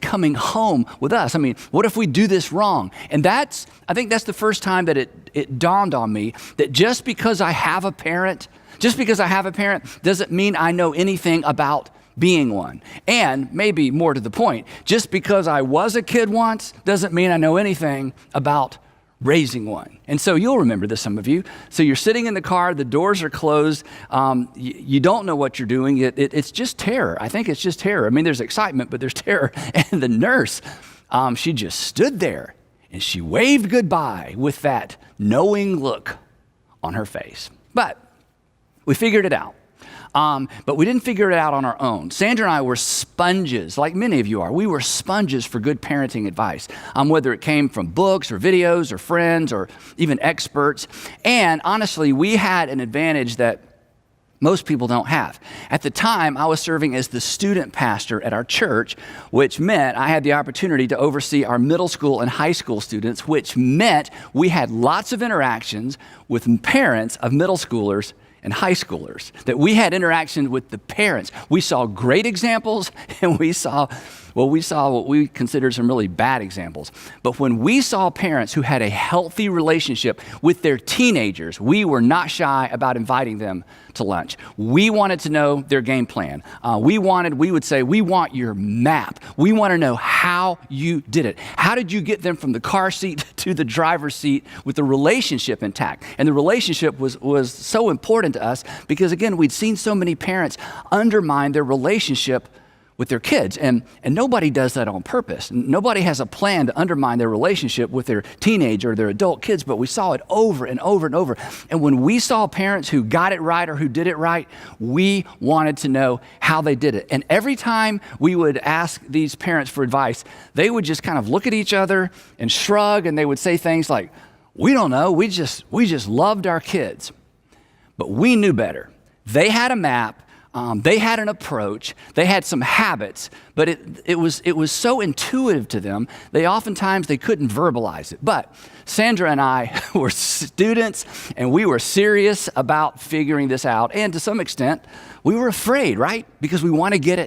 coming home with us? I mean, what if we do this wrong? And I think that's the first time that it dawned on me that just because I have a parent doesn't mean I know anything about being one. And maybe more to the point, just because I was a kid once doesn't mean I know anything about raising one. And so you'll remember this, some of you. So you're sitting in the car, the doors are closed, you don't know what you're doing. It's just terror. I think it's just terror. I mean, there's excitement, but there's terror. And the nurse, she just stood there and she waved goodbye with that knowing look on her face. But we figured it out. But we didn't figure it out on our own. Sandra and I were sponges, like many of you are. We were sponges for good parenting advice, whether it came from books or videos or friends or even experts. And honestly, we had an advantage that most people don't have. At the time, I was serving as the student pastor at our church, which meant I had the opportunity to oversee our middle school and high school students, which meant we had lots of interactions with parents of middle schoolers and high schoolers, that we had interaction with the parents. We saw great examples, and we saw what we considered some really bad examples. But when we saw parents who had a healthy relationship with their teenagers, we were not shy about inviting them to lunch. We wanted to know their game plan. We would say, we want your map. We want to know how you did it. How did you get them from the car seat to the driver's seat with the relationship intact? And the relationship was so important to us because, again, we'd seen so many parents undermine their relationship with their kids. And nobody does that on purpose. Nobody has a plan to undermine their relationship with their teenage or their adult kids, but we saw it over and over and over. And when we saw parents who got it right or who did it right, we wanted to know how they did it. And every time we would ask these parents for advice, they would just kind of look at each other and shrug, and they would say things like, "We don't know, we just loved our kids." But we knew better. They had a map. They had an approach, they had some habits, but it was so intuitive to them, they couldn't verbalize it. But Sandra and I were students, and we were serious about figuring this out. And to some extent, we were afraid, right? Because we wanted to get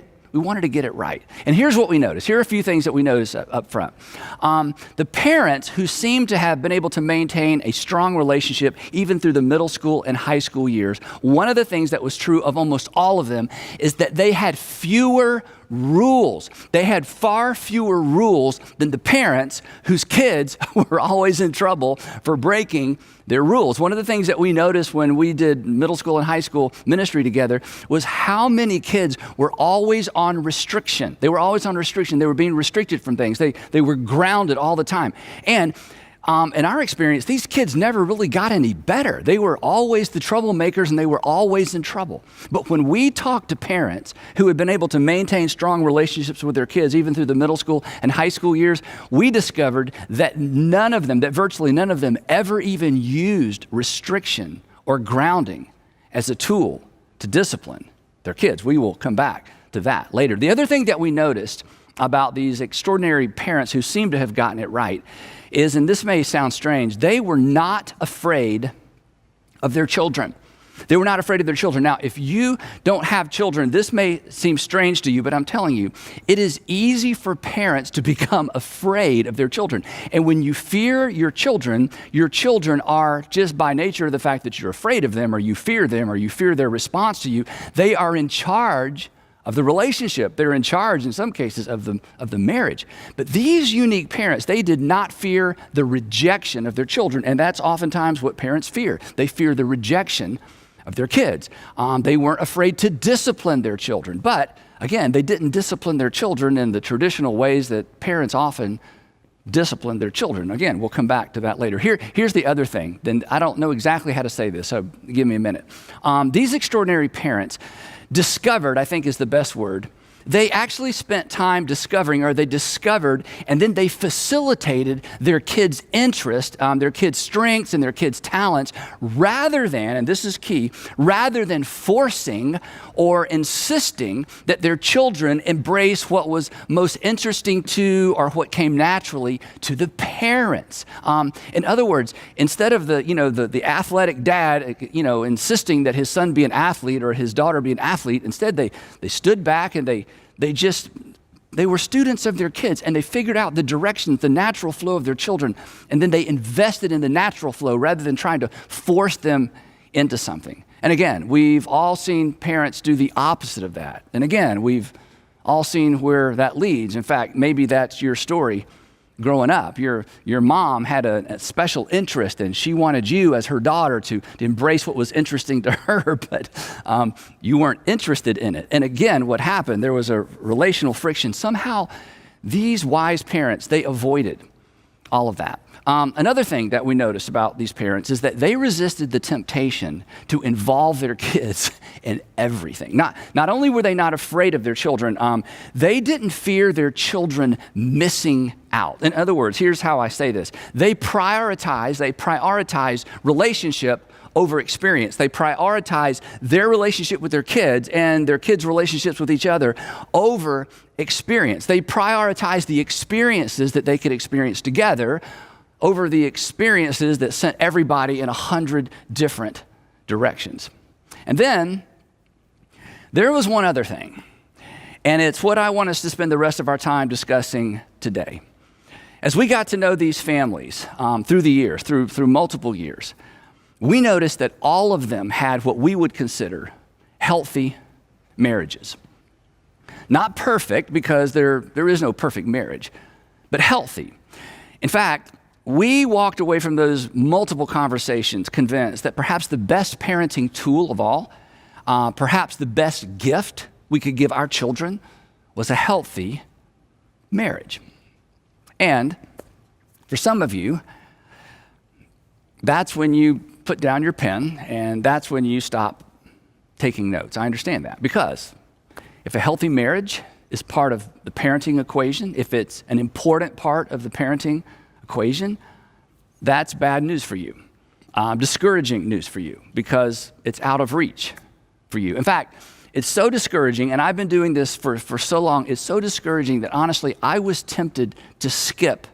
it right. And here's what we noticed. Here are a few things that we noticed up front. The parents who seemed to have been able to maintain a strong relationship even through the middle school and high school years, one of the things that was true of almost all of them is that they had fewer rules. They had far fewer rules than the parents whose kids were always in trouble for breaking their rules. One of the things that we noticed when we did middle school and high school ministry together was how many kids were always on restriction. They were always on restriction. They were being restricted from things. They were grounded all the time. And in our experience, these kids never really got any better. They were always the troublemakers, and they were always in trouble. But when we talked to parents who had been able to maintain strong relationships with their kids, even through the middle school and high school years, we discovered that virtually none of them ever even used restriction or grounding as a tool to discipline their kids. We will come back to that later. The other thing that we noticed about these extraordinary parents who seem to have gotten it right is, and this may sound strange, they were not afraid of their children. They were not afraid of their children. Now, if you don't have children, this may seem strange to you, but I'm telling you, it is easy for parents to become afraid of their children. And when you fear your children are, just by nature of the fact that you're afraid of them, or you fear their response to you, they are in charge of the relationship. They're in charge, in some cases, of the marriage. But these unique parents, they did not fear the rejection of their children, and that's oftentimes what parents fear. They fear the rejection of their kids. They weren't afraid to discipline their children, but again, they didn't discipline their children in the traditional ways that parents often discipline their children. Again, we'll come back to that later. Here's the other thing. Then I don't know exactly how to say this, so give me a minute. These extraordinary parents discovered, I think is the best word, they actually spent time discovering, or they discovered, and then they facilitated their kids' interest, their kids' strengths and their kids' talents, rather than, and this is key, rather than forcing or insisting that their children embrace what was most interesting to, or what came naturally to the parents. In other words, instead of the athletic dad, insisting that his son be an athlete or his daughter be an athlete, instead they stood back and they just They were students of their kids, and they figured out the direction, the natural flow of their children, and then they invested in the natural flow rather than trying to force them into something. And again, we've all seen parents do the opposite of that. And again, we've all seen where that leads. In fact, maybe that's your story growing up. Your mom had a special interest, and she wanted you as her daughter to embrace what was interesting to her, but you weren't interested in it. And again, what happened, there was a relational friction. Somehow, these wise parents, they avoided all of that. Another thing that we notice about these parents is that they resisted the temptation to involve their kids in everything. Not only were they not afraid of their children, they didn't fear their children missing out. In other words, here's how I say this. They prioritize relationship over experience. They prioritize their relationship with their kids and their kids' relationships with each other over experience. They prioritize the experiences that they could experience together over the experiences that sent everybody in 100 different directions. And then there was one other thing, and it's what I want us to spend the rest of our time discussing today. As we got to know these families through the years, through multiple years, we noticed that all of them had what we would consider healthy marriages. Not perfect, because there is no perfect marriage, but healthy. In fact, we walked away from those multiple conversations convinced that perhaps the best parenting tool of all, perhaps the best gift we could give our children, was a healthy marriage. And for some of you, that's when you put down your pen and that's when you stop taking notes. I understand that, because if a healthy marriage is part of the parenting equation, if it's an important part of the parenting equation, that's bad news for you, discouraging news for you, because it's out of reach for you. In fact, it's so discouraging, and I've been doing this for so long, it's so discouraging that honestly, I was tempted to skip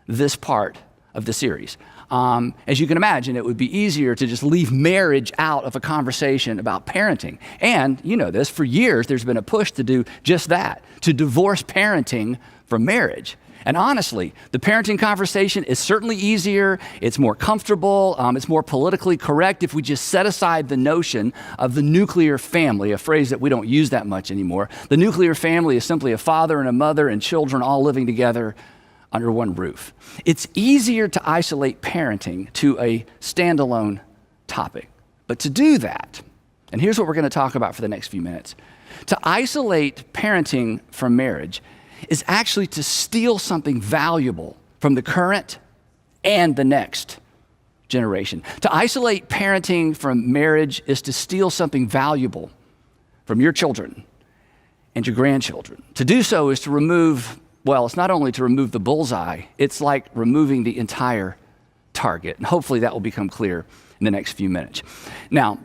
this part of the series. As you can imagine, it would be easier to just leave marriage out of a conversation about parenting. And you know this, for years, there's been a push to do just that, to divorce parenting from marriage. And honestly, the parenting conversation is certainly easier, it's more comfortable, it's more politically correct if we just set aside the notion of the nuclear family, a phrase that we don't use that much anymore. The nuclear family is simply a father and a mother and children all living together under one roof. It's easier to isolate parenting to a standalone topic. But to do that, and here's what we're going to talk about for the next few minutes, to isolate parenting from marriage is actually to steal something valuable from the current and the next generation. To isolate parenting from marriage is to steal something valuable from your children and your grandchildren. To do so is to remove, well, it's not only to remove the bullseye, it's like removing the entire target. And hopefully that will become clear in the next few minutes. Now,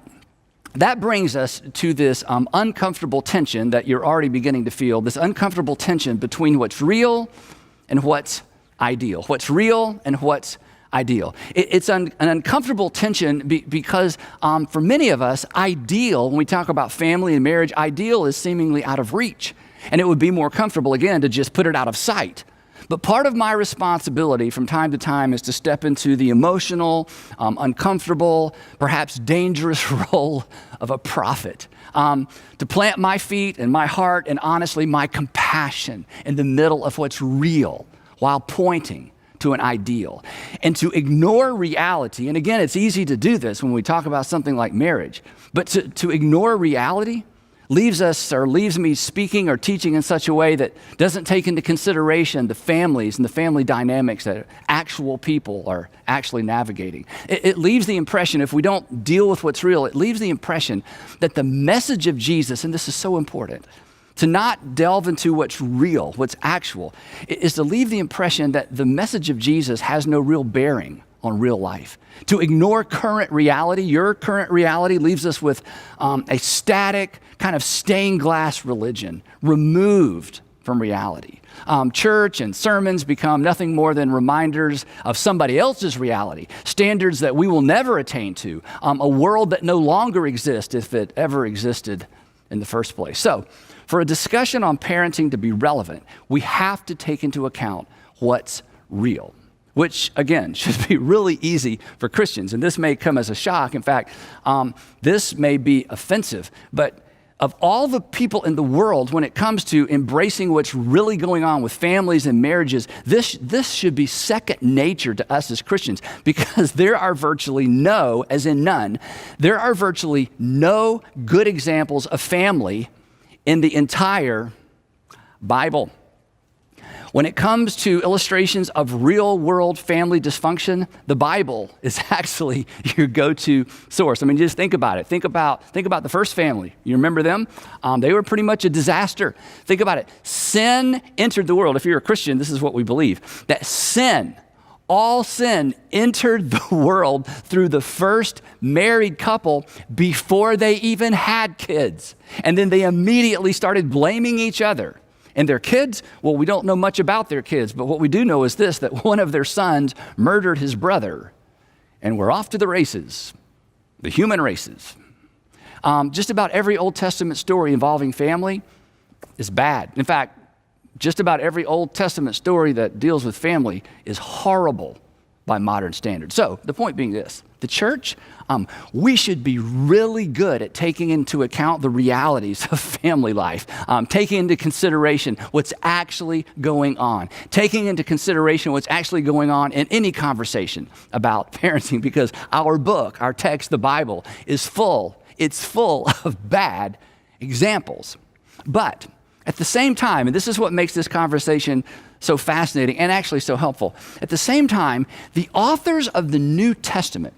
that brings us to this uncomfortable tension that you're already beginning to feel, this uncomfortable tension between what's real and what's ideal. What's real and what's ideal. It's an uncomfortable tension because for many of us, ideal, when we talk about family and marriage, ideal is seemingly out of reach. And it would be more comfortable, again, to just put it out of sight. But part of my responsibility from time to time is to step into the emotional, uncomfortable, perhaps dangerous role of a prophet, to plant my feet and my heart and honestly my compassion in the middle of what's real while pointing to an ideal, and to ignore reality. And again, it's easy to do this when we talk about something like marriage, but to ignore reality leaves me speaking or teaching in such a way that doesn't take into consideration the families and the family dynamics that actual people are actually navigating. It leaves the impression, if we don't deal with what's real, it leaves the impression that the message of Jesus, and this is so important, to not delve into what's real, what's actual, is to leave the impression that the message of Jesus has no real bearing on real life. To ignore current reality, your current reality, leaves us with a static, kind of stained glass religion, removed from reality. Church and sermons become nothing more than reminders of somebody else's reality, standards that we will never attain to, a world that no longer exists if it ever existed in the first place. So, for a discussion on parenting to be relevant, we have to take into account what's real, which, again, should be really easy for Christians. And this may come as a shock. In fact, this may be offensive. But of all the people in the world, when it comes to embracing what's really going on with families and marriages, this should be second nature to us as Christians, because there are virtually no, as in none, there are virtually no good examples of family in the entire Bible. When it comes to illustrations of real-world family dysfunction, the Bible is actually your go-to source. I mean, just think about it. Think about the first family. You remember them? They were pretty much a disaster. Think about it. Sin entered the world. If you're a Christian, this is what we believe, that all sin entered the world through the first married couple before they even had kids. And then they immediately started blaming each other. And their kids, well, we don't know much about their kids, but what we do know is this, that one of their sons murdered his brother. And we're off to the races, the human races. Just about every Old Testament story involving family is bad. In fact, just about every Old Testament story that deals with family is horrible by modern standards. So the point being this, the church, we should be really good at taking into account the realities of family life, taking into consideration what's actually going on, taking into consideration what's actually going on in any conversation about parenting, because our book, our text, the Bible, is full of bad examples. But at the same time, and this is what makes this conversation so fascinating and actually so helpful, at the same time, the authors of the New Testament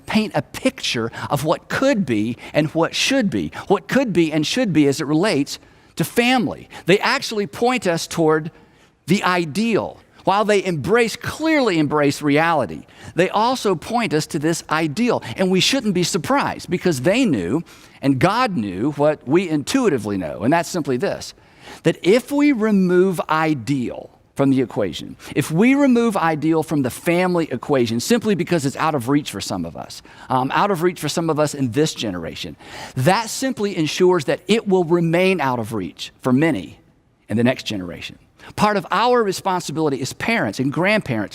paint a picture of what could be and what should be, as it relates to family. They actually point us toward the ideal. While they clearly embrace reality, they also point us to this ideal. And we shouldn't be surprised, because they knew, and God knew, what we intuitively know. And that's simply this, that if we remove ideal from the equation, if we remove ideal from the family equation simply because it's out of reach for some of us in this generation, that simply ensures that it will remain out of reach for many in the next generation. Part of our responsibility as parents and grandparents,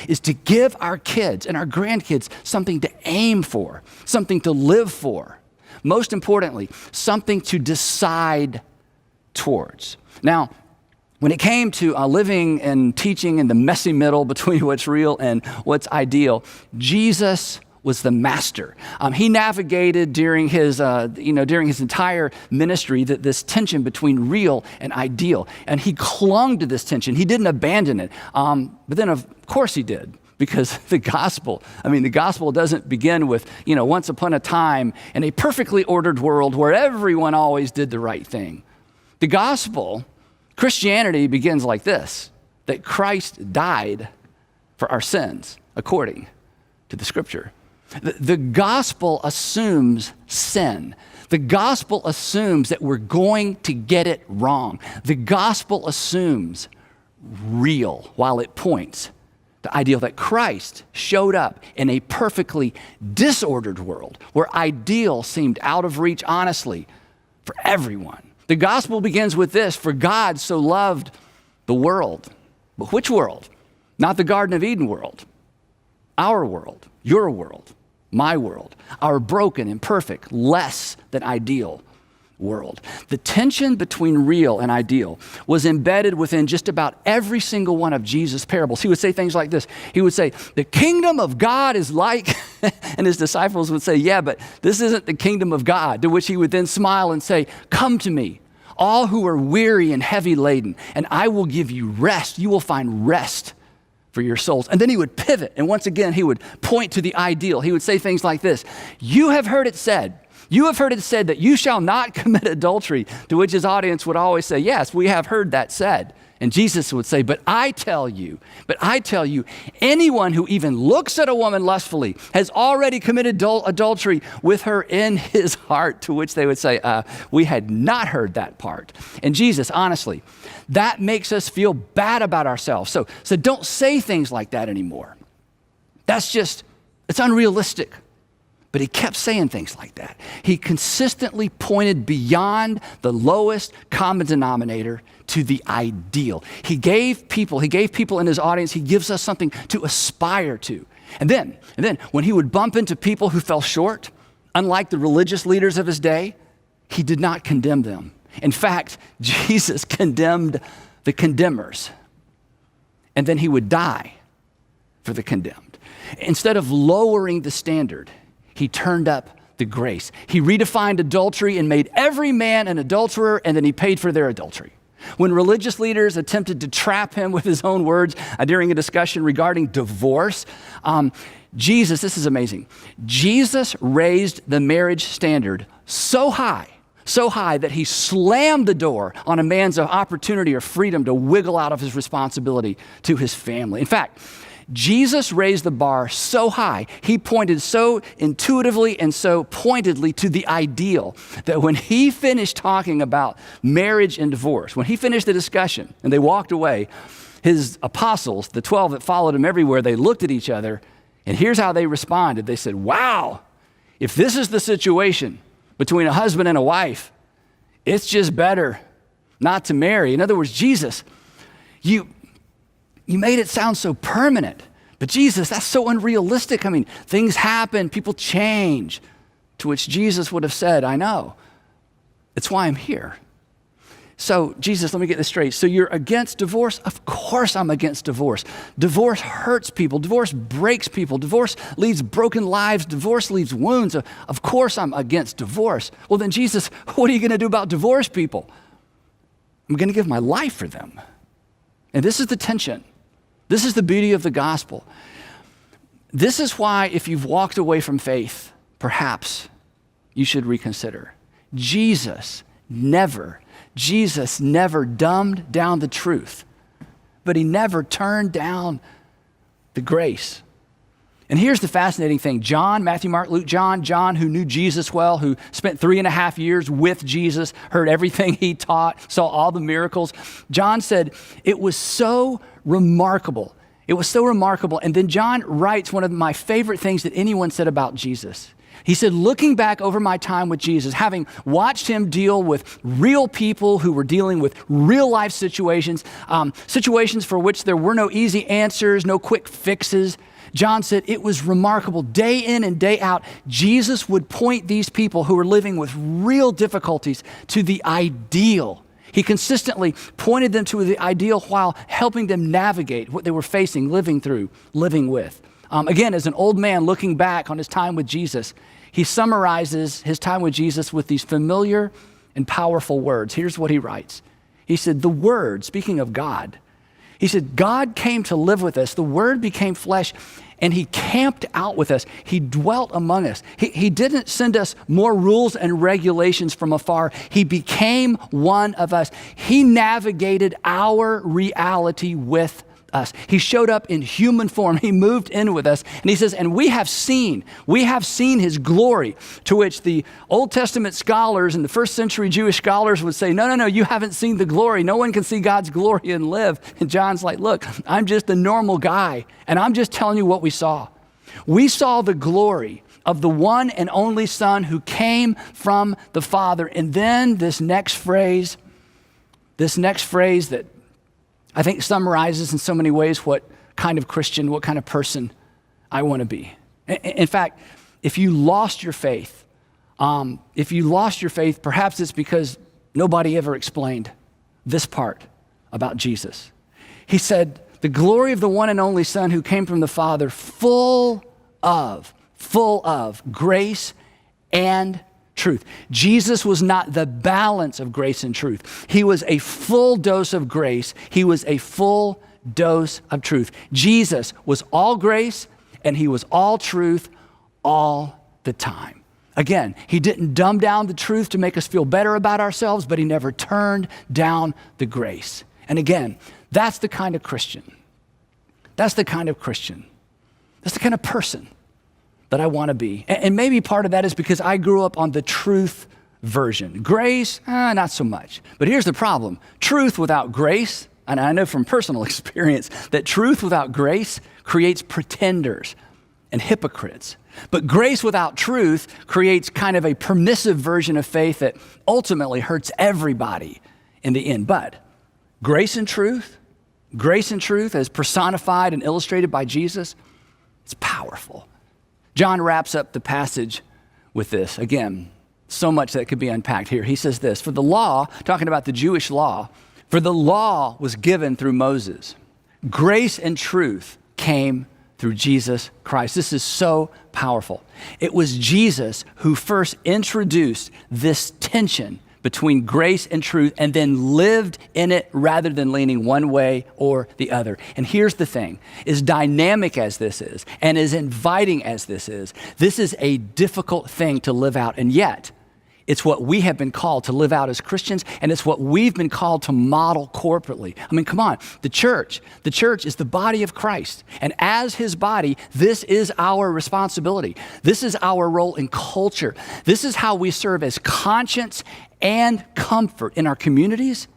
is to give our kids and our grandkids something to aim for, something to live for. Most importantly, something to decide towards. Now, when it came to living and teaching in the messy middle between what's real and what's ideal, Jesus was the master. He navigated during his entire ministry this tension between real and ideal, and he clung to this tension. He didn't abandon it, but then of course he did, because the gospel doesn't begin with once upon a time in a perfectly ordered world where everyone always did the right thing. The gospel, Christianity, begins like this, that Christ died for our sins according to the scripture. The gospel assumes sin. The gospel assumes that we're going to get it wrong. The gospel assumes real, while it points to ideal, that Christ showed up in a perfectly disordered world where ideal seemed out of reach, honestly, for everyone. The gospel begins with this: for God so loved the world. But which world? Not the Garden of Eden world. Our world, your world, my world, our broken, imperfect, less than ideal world. The tension between real and ideal was embedded within just about every single one of Jesus' parables. He would say things like this. He would say, the kingdom of God is like, and his disciples would say, yeah, but this isn't the kingdom of God. To which he would then smile and say, come to me, all who are weary and heavy laden, and I will give you rest. You will find rest for your souls. And then he would pivot, and once again, he would point to the ideal. He would say things like this: you have heard it said that you shall not commit adultery, to which his audience would always say, yes, we have heard that said. And Jesus would say, but I tell you, anyone who even looks at a woman lustfully has already committed adultery with her in his heart, to which they would say, we had not heard that part. And Jesus, honestly, that makes us feel bad about ourselves. So don't say things like that anymore. It's unrealistic. But he kept saying things like that. He consistently pointed beyond the lowest common denominator to the ideal. He gave people in his audience, he gives us something to aspire to. And then when he would bump into people who fell short, unlike the religious leaders of his day, he did not condemn them. In fact, Jesus condemned the condemners. And then he would die for the condemned. Instead of lowering the standard, he turned up the grace. He redefined adultery and made every man an adulterer, and then he paid for their adultery. When religious leaders attempted to trap him with his own words during a discussion regarding divorce, Jesus, this is amazing, Jesus raised the marriage standard so high that he slammed the door on a man's opportunity or freedom to wiggle out of his responsibility to his family. In fact, Jesus raised the bar so high, he pointed so intuitively and so pointedly to the ideal that when he finished talking about marriage and divorce, when he finished the discussion and they walked away, his apostles, the 12 that followed him everywhere, they looked at each other, and here's how they responded. They said, wow, if this is the situation between a husband and a wife, it's just better not to marry. In other words, Jesus, you made it sound so permanent, but Jesus, that's so unrealistic. I mean, things happen, people change. To which Jesus would have said, I know. It's why I'm here. So Jesus, let me get this straight. So you're against divorce? Of course I'm against divorce. Divorce hurts people. Divorce breaks people. Divorce leaves broken lives. Divorce leaves wounds. Of course I'm against divorce. Well then Jesus, what are you gonna do about divorced people? I'm gonna give my life for them. And this is the tension. This is the beauty of the gospel. This is why if you've walked away from faith, perhaps you should reconsider. Jesus never dumbed down the truth, but he never turned down the grace. And here's the fascinating thing. John, Matthew, Mark, Luke, John, who knew Jesus well, who spent 3.5 years with Jesus, heard everything he taught, saw all the miracles. John said, it was so remarkable. It was so remarkable. And then John writes one of my favorite things that anyone said about Jesus. He said, looking back over my time with Jesus, having watched him deal with real people who were dealing with real life situations, situations for which there were no easy answers, no quick fixes, John said it was remarkable. Day in and day out, Jesus would point these people who were living with real difficulties to the ideal. He consistently pointed them to the ideal while helping them navigate what they were facing, living through, living with. Again, as an old man looking back on his time with Jesus, he summarizes his time with Jesus with these familiar and powerful words. Here's what he writes. He said, the Word, speaking of God, he said, God came to live with us. The Word became flesh, and he camped out with us. He dwelt among us. He didn't send us more rules and regulations from afar. He became one of us. He navigated our reality with us. He showed up in human form. He moved in with us. And he says, and we have seen his glory, to which the Old Testament scholars and the first century Jewish scholars would say, no, you haven't seen the glory. No one can see God's glory and live. And John's like, look, I'm just a normal guy, and I'm just telling you what we saw. We saw the glory of the one and only Son who came from the Father. And then this next phrase that I think summarizes in so many ways what kind of Christian, what kind of person I want to be. In fact, if you lost your faith, perhaps it's because nobody ever explained this part about Jesus. He said, the glory of the one and only Son who came from the Father, full of grace and truth. Jesus was not the balance of grace and truth. He was a full dose of grace. He was a full dose of truth. Jesus was all grace and he was all truth all the time. Again, he didn't dumb down the truth to make us feel better about ourselves, but he never turned down the grace. And again, that's the kind of Christian. That's the kind of Christian. That's the kind of person that I want to be. And maybe part of that is because I grew up on the truth version. Grace, not so much. But here's the problem. Truth without grace, and I know from personal experience that truth without grace creates pretenders. and hypocrites. But grace without truth creates kind of a permissive version of faith that ultimately hurts everybody in the end. But grace and truth as personified and illustrated by Jesus, it's powerful. John wraps up the passage with this. Again, so much that could be unpacked here. He says this, for the law, talking about the Jewish law, for the law was given through Moses. Grace and truth came through Jesus Christ. This is so powerful. It was Jesus who first introduced this tension between grace and truth and then lived in it rather than leaning one way or the other. And here's the thing, as dynamic as this is and as inviting as this is a difficult thing to live out. And yet, it's what we have been called to live out as Christians, and it's what we've been called to model corporately. I mean, come on, the church is the body of Christ. And as his body, this is our responsibility. This is our role in culture. This is how we serve as conscience and comfort in our communities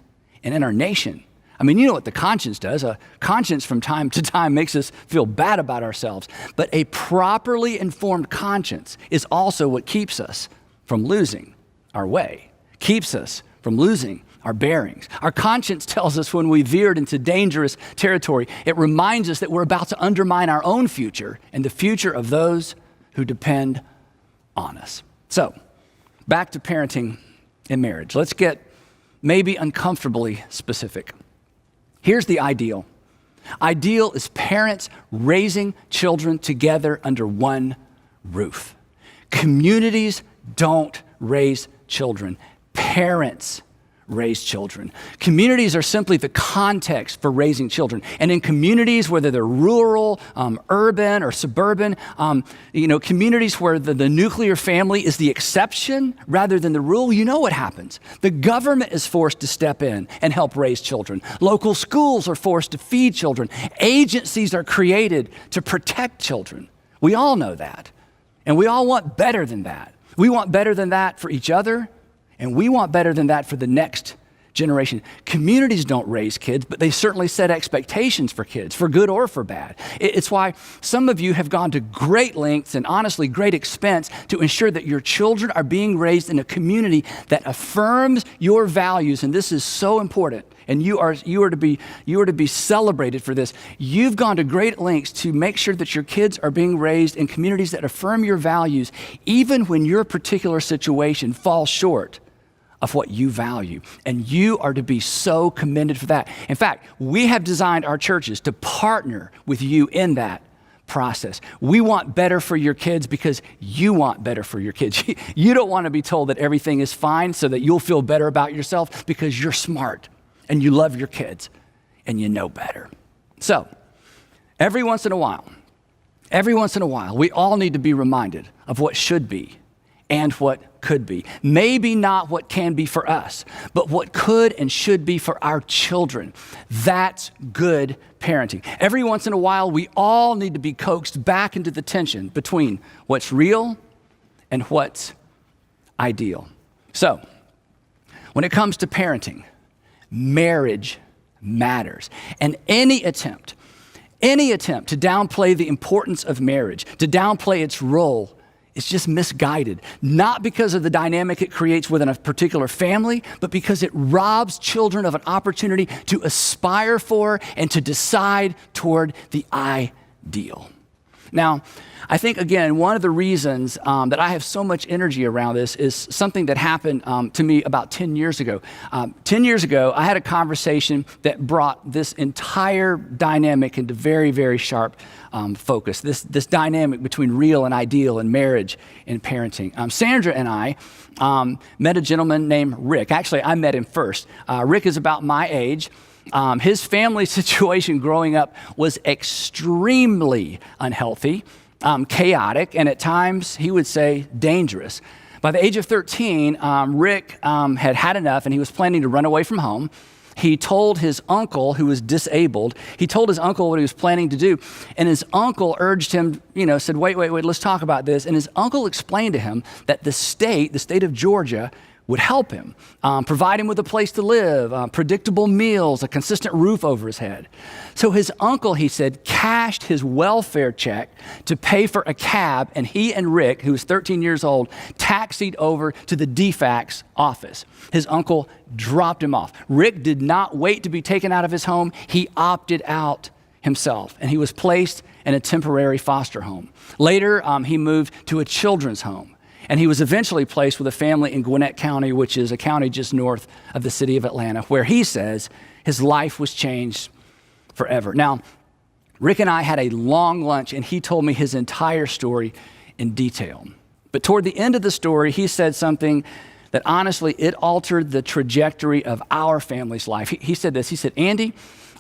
and in our nation. I mean, you know what the conscience does. A conscience from time to time makes us feel bad about ourselves. But a properly informed conscience is also what keeps us from losing our way, keeps us from losing our bearings. Our conscience tells us when we veered into dangerous territory, it reminds us that we're about to undermine our own future and the future of those who depend on us. So, back to parenting and marriage. Let's get maybe uncomfortably specific. Here's the ideal. Ideal is parents raising children together under one roof. Communities don't raise children. Parents raise children. Communities are simply the context for raising children. And in communities, whether they're rural, urban, or suburban, communities where the nuclear family is the exception rather than the rule, you know what happens. The government is forced to step in and help raise children. Local schools are forced to feed children. Agencies are created to protect children. We all know that. And we all want better than that. We want better than that for each other, and we want better than that for the next generation. Communities don't raise kids, but they certainly set expectations for kids, for good or for bad. It's why some of you have gone to great lengths and honestly great expense to ensure that your children are being raised in a community that affirms your values, and this is so important. And you are to be celebrated for this. You've gone to great lengths to make sure that your kids are being raised in communities that affirm your values, even when your particular situation falls short of what you value. And you are to be so commended for that. In fact, we have designed our churches to partner with you in that process. We want better for your kids because you want better for your kids. You don't want to be told that everything is fine so that you'll feel better about yourself because you're smart and you love your kids and you know better. So, every once in a while, we all need to be reminded of what should be and what could be. Maybe not what can be for us, but what could and should be for our children. That's good parenting. Every once in a while, we all need to be coaxed back into the tension between what's real and what's ideal. So, when it comes to parenting, marriage matters. And any attempt to downplay the importance of marriage, to downplay its role, is just misguided. Not because of the dynamic it creates within a particular family, but because it robs children of an opportunity to aspire for and to decide toward the ideal. Now, I think, again, one of the reasons that I have so much energy around this is something that happened to me about 10 years ago. 10 years ago, I had a conversation that brought this entire dynamic into very, very sharp focus, this dynamic between real and ideal in marriage and parenting. Sandra and I met a gentleman named Rick. Actually, I met him first. Rick is about my age. His family situation growing up was extremely unhealthy, chaotic, and at times, he would say, dangerous. By the age of 13, Rick had had enough, and he was planning to run away from home. He told his uncle, who was disabled, he told his uncle what he was planning to do, and his uncle urged him, said, wait, let's talk about this. And his uncle explained to him that the state of Georgia would help him, provide him with a place to live, predictable meals, a consistent roof over his head. So his uncle, he said, cashed his welfare check to pay for a cab, and he and Rick, who was 13 years old, taxied over to the DFACS office. His uncle dropped him off. Rick did not wait to be taken out of his home. He opted out himself, and he was placed in a temporary foster home. Later, he moved to a children's home. And he was eventually placed with a family in Gwinnett County, which is a county just north of the city of Atlanta, where he says his life was changed forever. Now, Rick and I had a long lunch, and he told me his entire story in detail. But toward the end of the story, he said something that honestly, it altered the trajectory of our family's life. He said this, he said, Andy,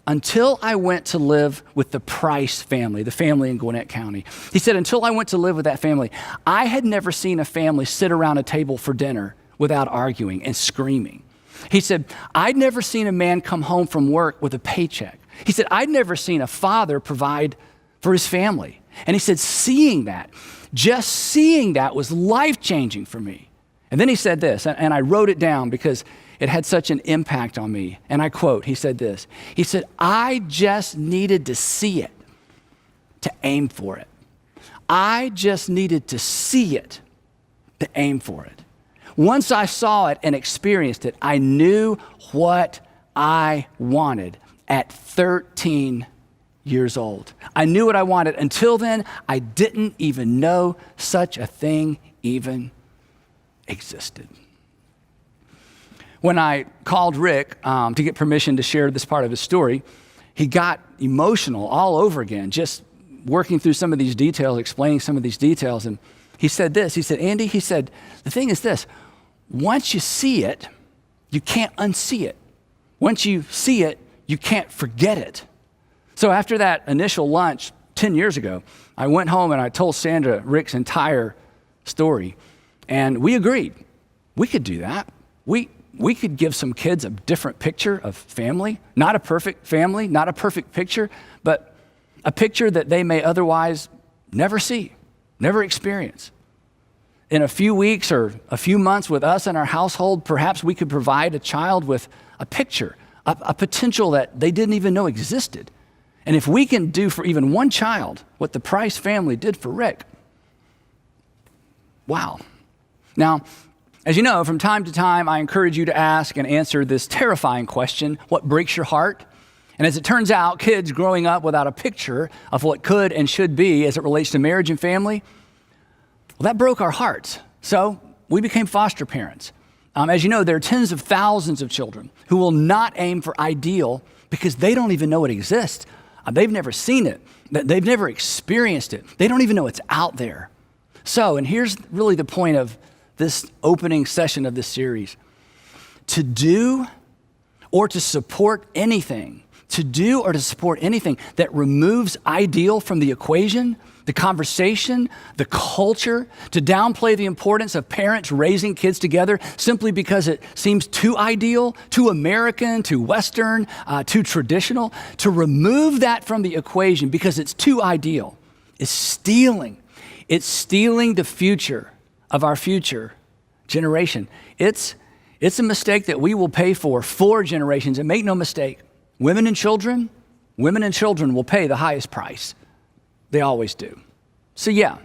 until I went to live with the Price family, the family in Gwinnett County. He said, until I went to live with that family, I had never seen a family sit around a table for dinner without arguing and screaming. He said, I'd never seen a man come home from work with a paycheck. He said, I'd never seen a father provide for his family. And he said, just seeing that was life-changing for me. And then he said this, and I wrote it down because it had such an impact on me. And I quote, he said this, he said, I just needed to see it to aim for it. I just needed to see it to aim for it. Once I saw it and experienced it, I knew what I wanted at 13 years old. I knew what I wanted. Until then, I didn't even know such a thing even existed. When I called Rick to get permission to share this part of his story, he got emotional all over again, just working through some of these details, explaining some of these details. And he said this, he said, Andy, he said, the thing is this, once you see it, you can't unsee it. Once you see it, you can't forget it. So after that initial lunch 10 years ago, I went home and I told Sandra Rick's entire story. And we agreed, we could do that. We could give some kids a different picture of family, not a perfect family, not a perfect picture, but a picture that they may otherwise never see, never experience. In a few weeks or a few months with us in our household, perhaps we could provide a child with a picture, a potential that they didn't even know existed. And if we can do for even one child what the Price family did for Rick, wow. Now, as you know, from time to time, I encourage you to ask and answer this terrifying question, what breaks your heart? And as it turns out, kids growing up without a picture of what could and should be as it relates to marriage and family, well, that broke our hearts. So we became foster parents. As you know, there are tens of thousands of children who will not aim for ideal because they don't even know it exists. They've never seen it. They've never experienced it. They don't even know it's out there. So, and here's really the point of this opening session of this series. To do or to support anything that removes ideal from the equation, the conversation, the culture, to downplay the importance of parents raising kids together simply because it seems too ideal, too American, too Western, too traditional, to remove that from the equation because it's too ideal, is stealing. It's stealing the future of our future generation. It's a mistake that we will pay for generations. And make no mistake, women and children will pay the highest price. They always do. So yeah.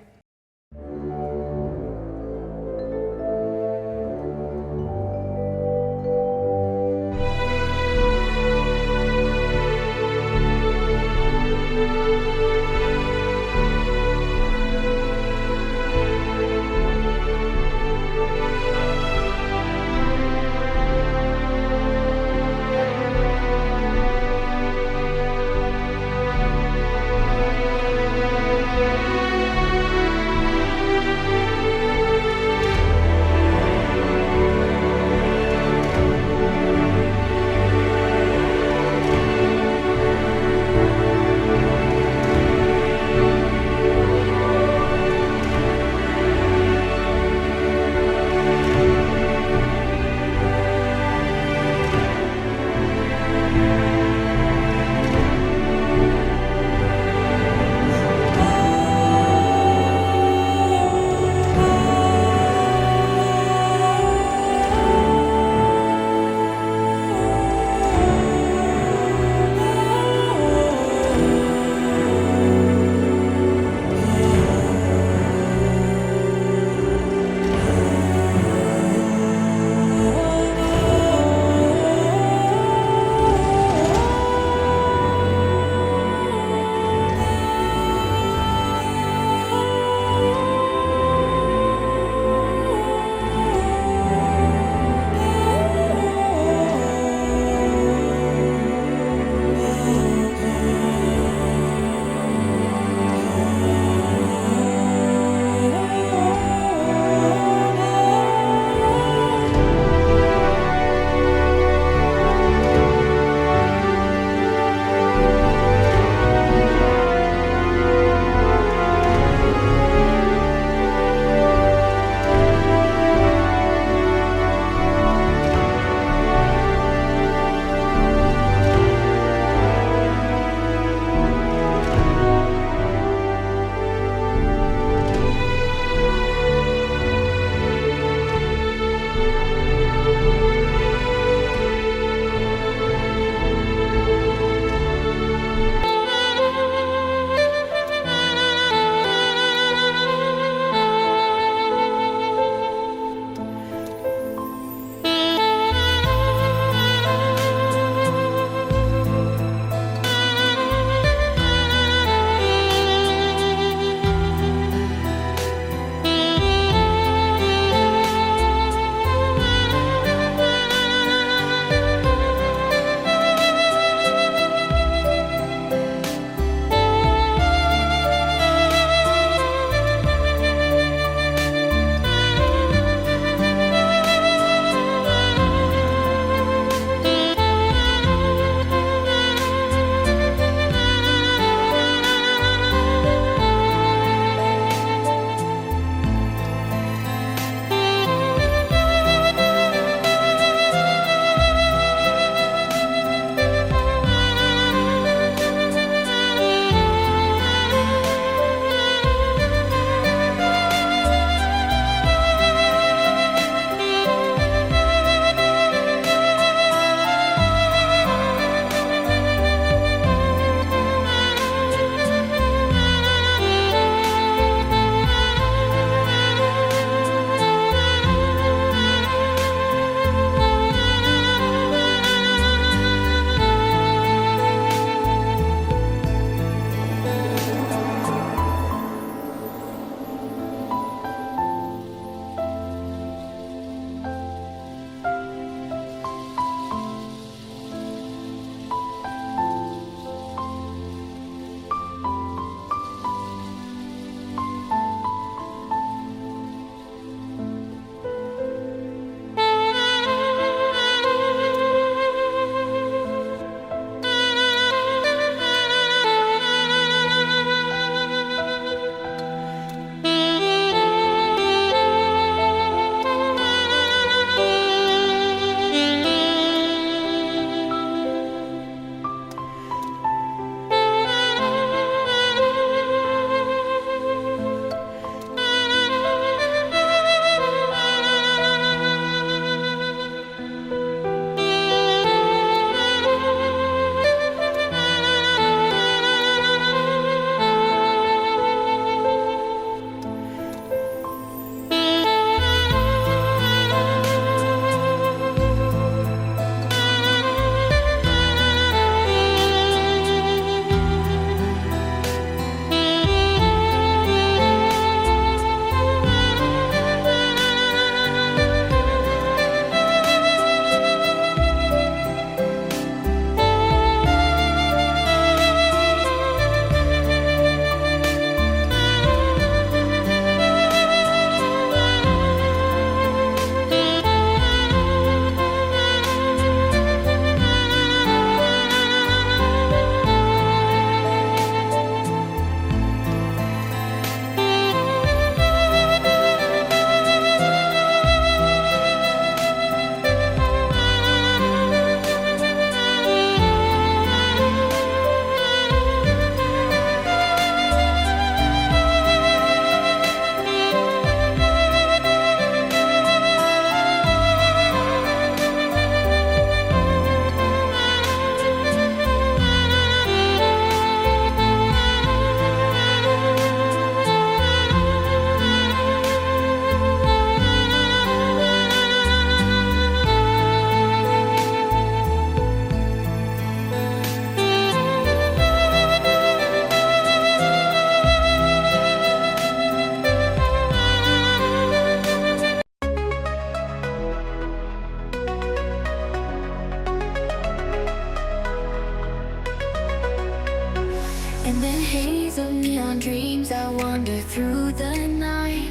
In the haze of neon dreams I wander through the night,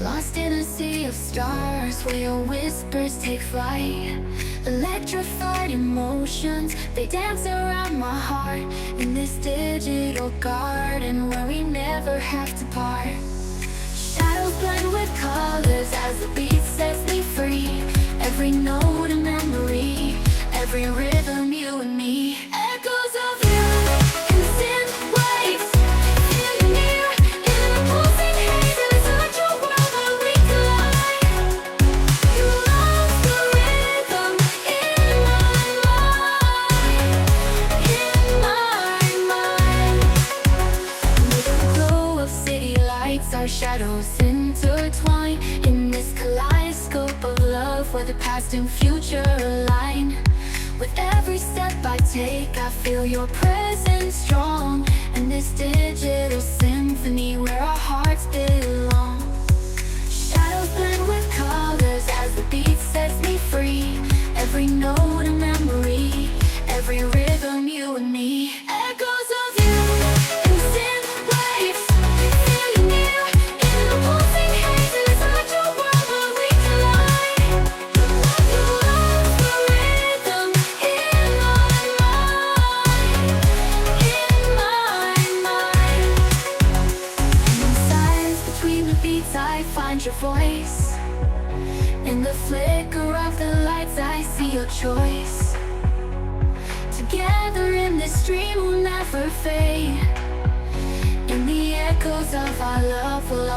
lost in a sea of stars where your whispers take flight. Electrified emotions, they dance around my heart, in this digital garden where we never have to part. Shadows blend with colors as the beat sets me free. Every note a memory, every rhythm you and me. Echoes of you in synth waves, feel you near in the pulsing haze. There's such a world where we collide. You lost the rhythm in my mind, in my mind. With the glow of city lights, our shadows intertwine in this kaleidoscope of love where the past and future align. With every step I take, I feel your presence strong, and this digital symphony where our hearts belong. Shadows blend with colors as the beat sets me free. Every note a memory, every rhythm you and me. Echoes of you in synth waves, feel you near in the pulsing haze. There's such a world where we collide. You lost the rhythm in my mind, in my mind. And in silence between the beats I find your voice. In the flicker of the lights I see your choice. Together in this dream we'll never fade. In the echoes of our love we'll